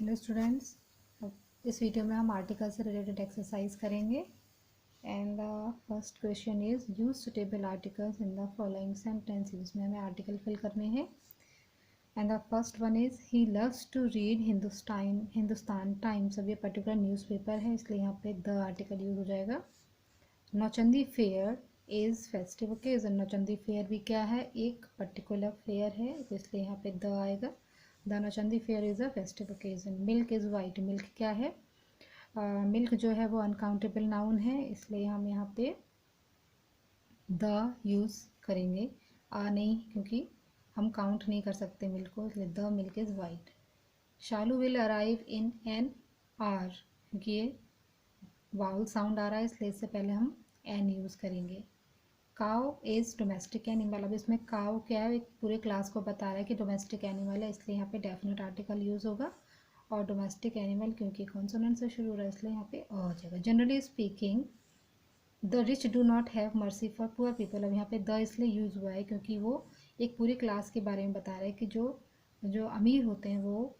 Hello students, इस video में हम आर्टिकल से रिलेटेड एक्सरसाइज करेंगे। And first question is use suitable articles in the following sentence. इसमें हमें आर्टिकल फिल करने हैं। And the first one is he loves to read Hindustan Times. अब ये पर्टिकुलर न्यूज़पेपर है, इसलिए यहाँ पे द आर्टिकल यूज हो जाएगा। Nauchandi fair is festive occasion. Nauchandi fair भी क्या है, एक पर्टिकुलर फेयर है, तो इसलिए यहाँ पे द आएगा। The Nauchandi fair is a festive occasion. Milk is white. Milk क्या है, मिल्क जो है वो अनकाउंटेबल नाउन है, इसलिए हम यहाँ पे द यूज़ करेंगे। नहीं, क्योंकि हम काउंट नहीं कर सकते मिल्क को, इसलिए the milk is white. Shalu will arrive in an hour, क्योंकि ये वाउल साउंड आ रहा है, इसलिए इससे पहले हम एन यूज़ करेंगे। काव इज़ डोमेस्टिक एनिमल। अब इसमें काव क्या है, एक पूरे क्लास को बता रहा है कि डोमेस्टिक एनिमल है, इसलिए यहाँ पे डेफिनेट आर्टिकल यूज़ होगा। और डोमेस्टिक एनिमल क्योंकि कॉन्सोनेंट से शुरू हो रहा है, इसलिए यहाँ पे अ हो जाएगा। Generally speaking the rich do not have mercy for poor people. अब यहाँ पे द इसलिए यूज़ हुआ है क्योंकि वो एक पूरी क्लास के बारे में बता रहा है कि जो जो अमीर होते हैं वो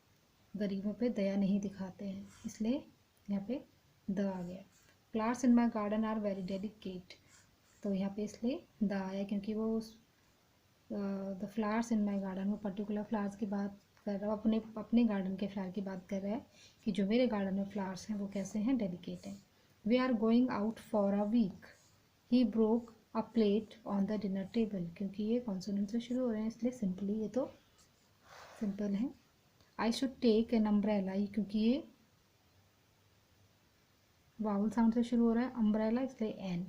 गरीबों पे दया नहीं दिखाते हैं, इसलिए यहाँ पे द आ गया। Flowers in my garden are very delicate. तो यहाँ पे इसलिए द आया क्योंकि वो the flowers in my garden, वो पर्टिकुलर फ्लावर्स की बात कर रहा है, अपने अपने गार्डन के फ्लावर की बात कर रहा है कि जो मेरे गार्डन में फ्लावर्स हैं वो कैसे हैं, डेलिकेट हैं। We are going out for a week. He broke a plate on the dinner table. क्योंकि ये कॉन्सोनेंट से शुरू हो रहे हैं, इसलिए सिंपली ये तो सिंपल है। I should take an umbrella, क्योंकि ये वाउल साउंड से शुरू हो रहा है, अम्ब्रेला, इसलिए an.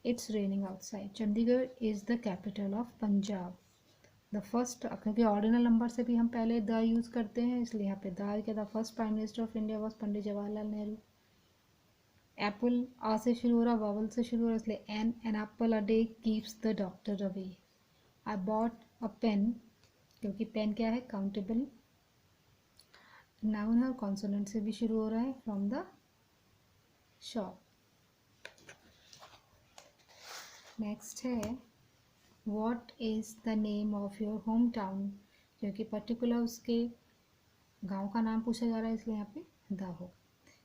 It's raining outside. Chandigarh is the capital of Punjab. The first, क्योंकि ऑर्डिनल नंबर से भी हम पहले द यूज़ करते हैं, इसलिए यहाँ पे द आ गया। The first prime minister of India was Pandit Jawaharlal Nehru. Apple आ से शुरू हो रहा, वावल से शुरू हो रहा, इसलिए an apple a day keeps the doctor away. I bought a pen, क्योंकि पेन क्या है, काउंटेबल नाउन है और कॉन्सोनेंट से भी शुरू हो रहा है, फ्रॉम द शॉप। नेक्स्ट है what is the name of your home town. क्योंकि पर्टिकुलर उसके गांव का नाम पूछा जा रहा है, इसलिए यहाँ पे द होगा।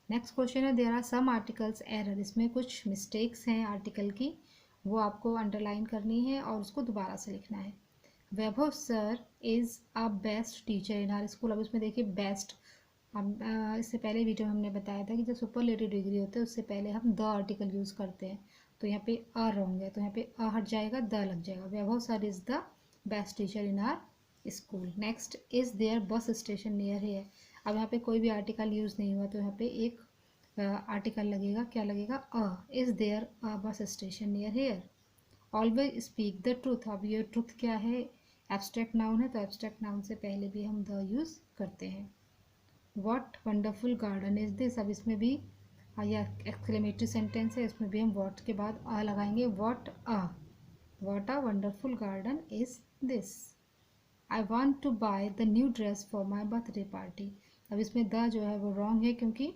नेक्स्ट क्वेश्चन है there are some articles error. इसमें कुछ मिस्टेक्स हैं आर्टिकल की, वो आपको अंडरलाइन करनी है और उसको दोबारा से लिखना है। Vaibhav sir is a best teacher in our school. अब इसमें देखिए बेस्ट, अब इससे पहले वीडियो में हमने बताया था कि जब सुपरलेटिव डिग्री होते हैं उससे पहले हम द आर्टिकल यूज़ करते हैं, तो यहाँ पे अ रॉन्ग है, तो यहाँ पे अ हट जाएगा, द लग जाएगा। Vaibhav sir is the best teacher in our school. Next is there bus station near here. अब यहाँ पे कोई भी आर्टिकल यूज़ नहीं हुआ, तो यहाँ पे एक आर्टिकल लगेगा, क्या लगेगा, अ। Is there a bus station near here. Always speak the truth. अब ये ट्रूथ क्या है, एब्स्ट्रैक्ट नाउन है, तो एब्स्ट्रैक्ट नाउन से पहले भी हम द यूज़ करते हैं। What wonderful garden is this. अब इसमें भी यह एक्सक्लेमेटरी सेंटेंस है, इसमें भी हम वॉट के बाद आ लगाएंगे। What a wonderful garden is this. I want to buy the new dress for my birthday party. अब इसमें द जो है वो रॉन्ग है, क्योंकि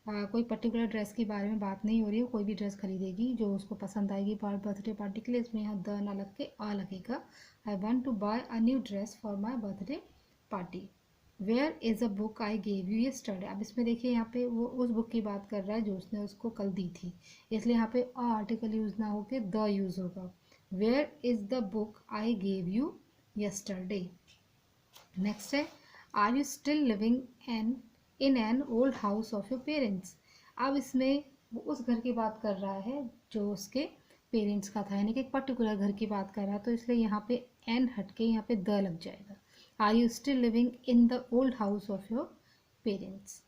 कोई पर्टिकुलर ड्रेस के बारे में बात नहीं हो रही है, कोई भी ड्रेस खरीदेगी जो उसको पसंद आएगी बर्थडे पार्टी के लिए, इसमें यहाँ द ना लग के आ लगेगा। I want to buy a new dress for my birthday party. Where is a book I gave you yesterday. अब इसमें देखिए यहाँ पे वो उस बुक की बात कर रहा है जो उसने उसको कल दी थी, इसलिए यहाँ पे अ आर्टिकल यूज़ ना होके द यूज़ होगा। Where is the book I gave you yesterday. Next है are you still living in an old house of your parents. अब इसमें वो उस घर की बात कर रहा है जो उसके पेरेंट्स का था, यानी कि एक पर्टिकुलर घर की बात कर रहा है, तो इसलिए यहाँ पे एन हट के यहाँ पे द लग जाएगा। Are you still living in the old house of your parents.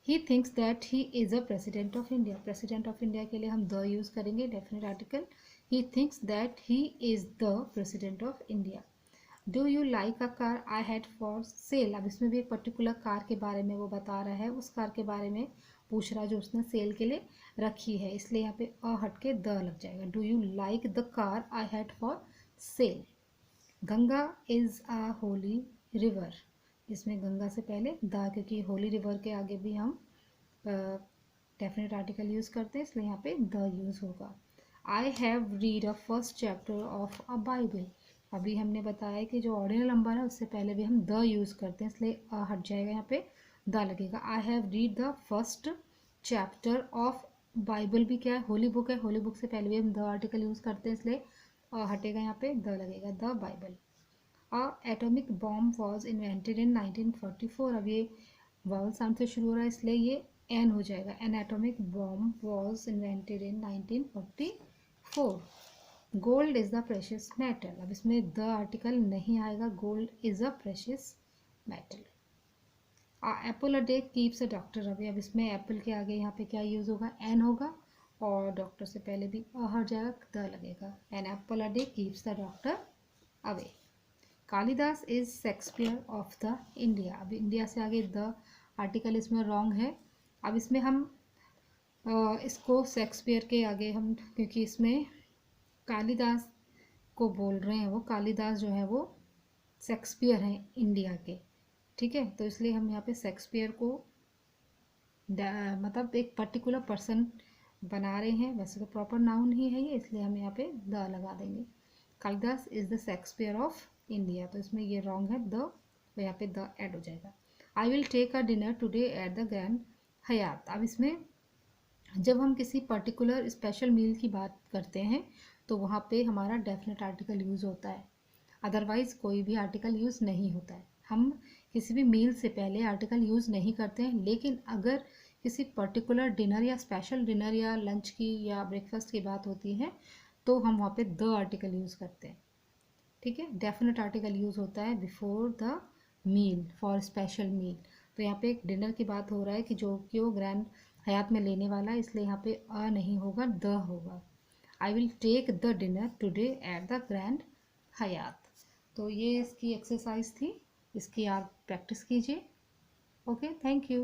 He thinks that he is a president of India. President of India के लिए हम द यूज़ करेंगे, definite article. He thinks that he is the president of India. Do you like a car I had for sale. अब इसमें भी एक particular car के बारे में वो बता रहा है, उस कार के बारे में पूछ रहा है जो उसने सेल के लिए रखी है, इसलिए यहाँ पे अ हट के द लग जाएगा। Do you like the car I had for cell. Ganga is a Holi river. इसमें गंगा से पहले द, क्योंकि होली रिवर के आगे भी हम डेफिनेट आर्टिकल यूज़ करते हैं, इसलिए यहाँ पे द यूज़ होगा। I have read a first chapter of a Bible. अभी हमने बताया कि जो ऑर्डिनल नंबर है उससे पहले भी हम द यूज़ करते हैं, इसलिए हट जाएगा, यहाँ पे द लगेगा। I have read the first chapter of Bible भी क्या है, होली बुक है, होली बुक से पहले भी हम द आर्टिकल यूज़ करते हैं, इसलिए हटेगा, यहाँ पे द लगेगा, the Bible. Atomic bomb was invented in 1944। अब ये वावल साउंड से शुरू हो रहा है, इसलिए ये एन हो जाएगा। N atomic bomb was invented in 1944। Gold is the precious metal. अब इसमें द आर्टिकल नहीं आएगा, gold is a precious metal. Apple a day keeps a doctor away. अब इसमें एप्पल के आगे यहाँ पे क्या यूज़ होगा, एन होगा, और डॉक्टर से पहले भी हट जाएगा, द लगेगा। An apple a day keeps the doctor away. Kalidas is Shakespeare of the India. अब इंडिया से आगे द आर्टिकल इसमें रॉन्ग है। अब इसमें हम इसको शेक्सपियर के आगे हम, क्योंकि इसमें कालिदास को बोल रहे हैं, वो कालिदास जो है वो शेक्सपियर हैं इंडिया के, ठीक है, तो इसलिए हम यहाँ पे शेक्सपियर को मतलब एक पर्टिकुलर पर्सन बना रहे हैं, वैसे तो प्रॉपर नाउन ही है ये, इसलिए हम यहाँ पे द लगा देंगे। Kalidas is the Shakespeare of India, तो इसमें ये रॉन्ग है, द, तो यहाँ पे द ऐड हो जाएगा। I will take a dinner today at the Grand Hyatt. अब इसमें जब हम किसी पर्टिकुलर स्पेशल मील की बात करते हैं तो वहाँ पे हमारा डेफिनेट आर्टिकल यूज़ होता है, अदरवाइज़ कोई भी आर्टिकल यूज़ नहीं होता है। हम किसी भी मील से पहले आर्टिकल यूज़ नहीं करते हैं, लेकिन अगर किसी पर्टिकुलर डिनर या स्पेशल डिनर या लंच की या ब्रेकफास्ट की बात होती है तो हम वहाँ पे द आर्टिकल यूज़ करते हैं, ठीक है। डेफिनेट आर्टिकल यूज़ होता है before the meal for special meal. तो यहाँ पे एक डिनर की बात हो रहा है कि जो कि वो ग्रैंड हयात में लेने वाला है, इसलिए यहाँ पे अ नहीं होगा, द होगा। I will take the dinner today at the Grand Hyatt. तो ये इसकी एक्सरसाइज थी, इसकी आप प्रैक्टिस कीजिए। Okay, thank you.